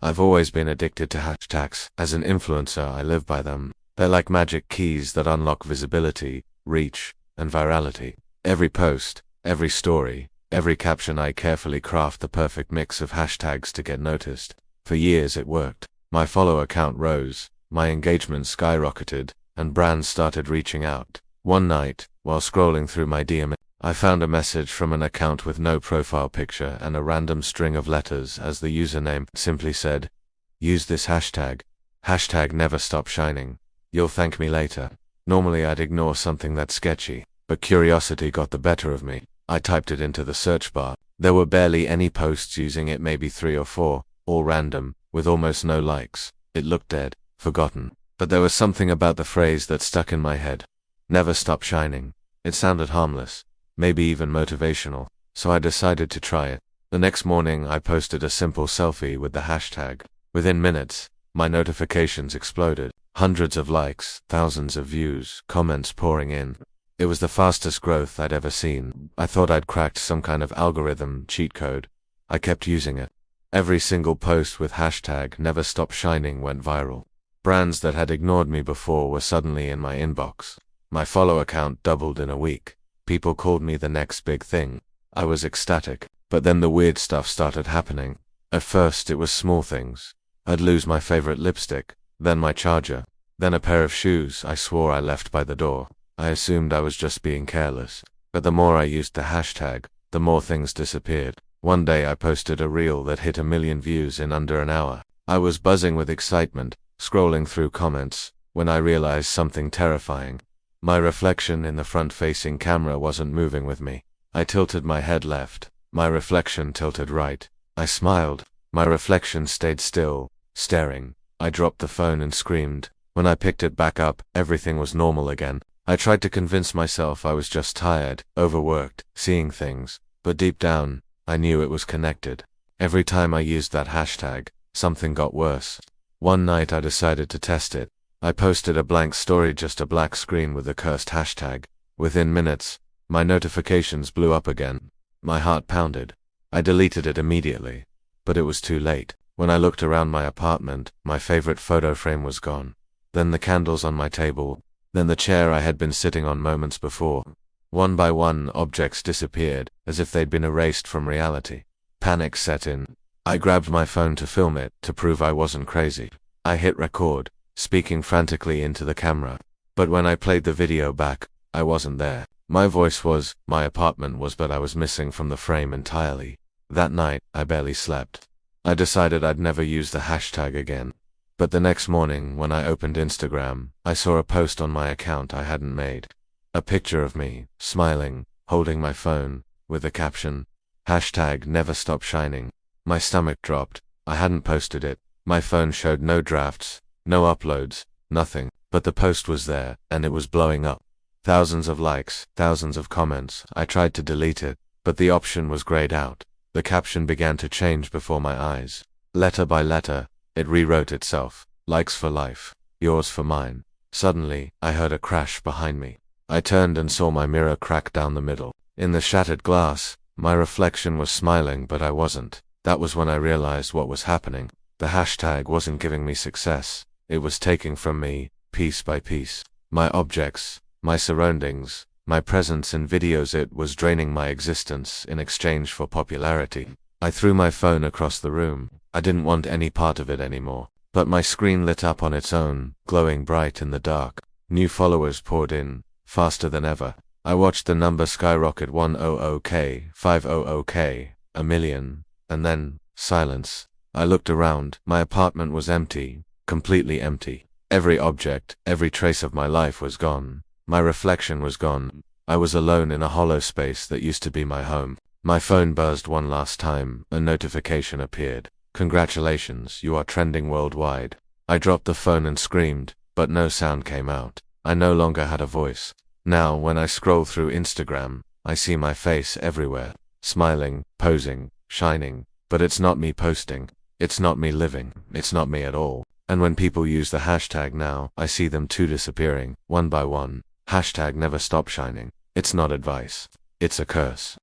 I've always been addicted to hashtags. As an influencer, I live by them. They're like magic keys that unlock visibility, reach, and virality. Every post, every story, every caption, I carefully craft the perfect mix of hashtags to get noticed. For years it worked. My follower count rose, my engagement skyrocketed, and brands started reaching out. One night, while scrolling through my DM, I found a message from an account with no profile picture and a random string of letters as the username. Simply said, "Use this hashtag. Hashtag never stop shining. You'll thank me later." Normally I'd ignore something that sketchy, but curiosity got the better of me. I typed it into the search bar. There were barely any posts using it, maybe 3 or 4, all random, with almost no likes. It looked dead, forgotten. But there was something about the phrase that stuck in my head. Never stop shining. It sounded harmless, maybe even motivational, so I decided to try it. The next morning I posted a simple selfie with the hashtag. Within minutes, my notifications exploded. Hundreds of likes, thousands of views, comments pouring in. It was the fastest growth I'd ever seen. I thought I'd cracked some kind of algorithm cheat code. I kept using it. Every single post with hashtag never stop shining went viral. Brands that had ignored me before were suddenly in my inbox. My follower count doubled in a week. People called me the next big thing. I was ecstatic. But then the weird stuff started happening. At first it was small things. I'd lose my favorite lipstick, then my charger, then a pair of shoes I swore I left by the door. I assumed I was just being careless. But the more I used the hashtag, the more things disappeared. One day I posted a reel that hit 1 million views in under an hour. I was buzzing with excitement, scrolling through comments, when I realized something terrifying. My reflection in the front-facing camera wasn't moving with me. I tilted my head left. My reflection tilted right. I smiled. My reflection stayed still, staring. I dropped the phone and screamed. When I picked it back up, everything was normal again. I tried to convince myself I was just tired, overworked, seeing things. But deep down, I knew it was connected. Every time I used that hashtag, something got worse. One night I decided to test it. I posted a blank story, just a black screen with the cursed hashtag. Within minutes, my notifications blew up again. My heart pounded. I deleted it immediately. But it was too late. When I looked around my apartment, my favorite photo frame was gone. Then the candles on my table. Then the chair I had been sitting on moments before. One by one, objects disappeared, as if they'd been erased from reality. Panic set in. I grabbed my phone to film it, to prove I wasn't crazy. I hit record, speaking frantically into the camera. But when I played the video back, I wasn't there. My voice was, my apartment was, but I was missing from the frame entirely. That night, I barely slept. I decided I'd never use the hashtag again. But the next morning, when I opened Instagram, I saw a post on my account I hadn't made. A picture of me, smiling, holding my phone, with the caption, hashtag never stop shining. My stomach dropped. I hadn't posted it. My phone showed no drafts, no uploads, nothing. But the post was there, and it was blowing up. Thousands of likes, thousands of comments. I tried to delete it, but the option was grayed out. The caption began to change before my eyes. Letter by letter, it rewrote itself. Likes for life, yours for mine. Suddenly, I heard a crash behind me. I turned and saw my mirror crack down the middle. In the shattered glass, my reflection was smiling, but I wasn't. That was when I realized what was happening. The hashtag wasn't giving me success. It was taking from me, piece by piece, my objects, my surroundings, my presence in videos. It was draining my existence in exchange for popularity. I threw my phone across the room. I didn't want any part of it anymore. But my screen lit up on its own, glowing bright in the dark. New followers poured in, faster than ever. I watched the number skyrocket. 100K, 500K, 1 million, and then, silence. I looked around. My apartment was empty, completely empty. Every object, every trace of my life was gone. My reflection was gone. I was alone in a hollow space that used to be my home. My phone buzzed one last time. A notification appeared. Congratulations, you are trending worldwide. I dropped the phone and screamed, but no sound came out. I no longer had a voice. Now, when I scroll through Instagram, I see my face everywhere. Smiling, posing, shining. But it's not me posting. It's not me living. It's not me at all. And when people use the hashtag now, I see them too disappearing, one by one. Hashtag never stop shining. It's not advice. It's a curse.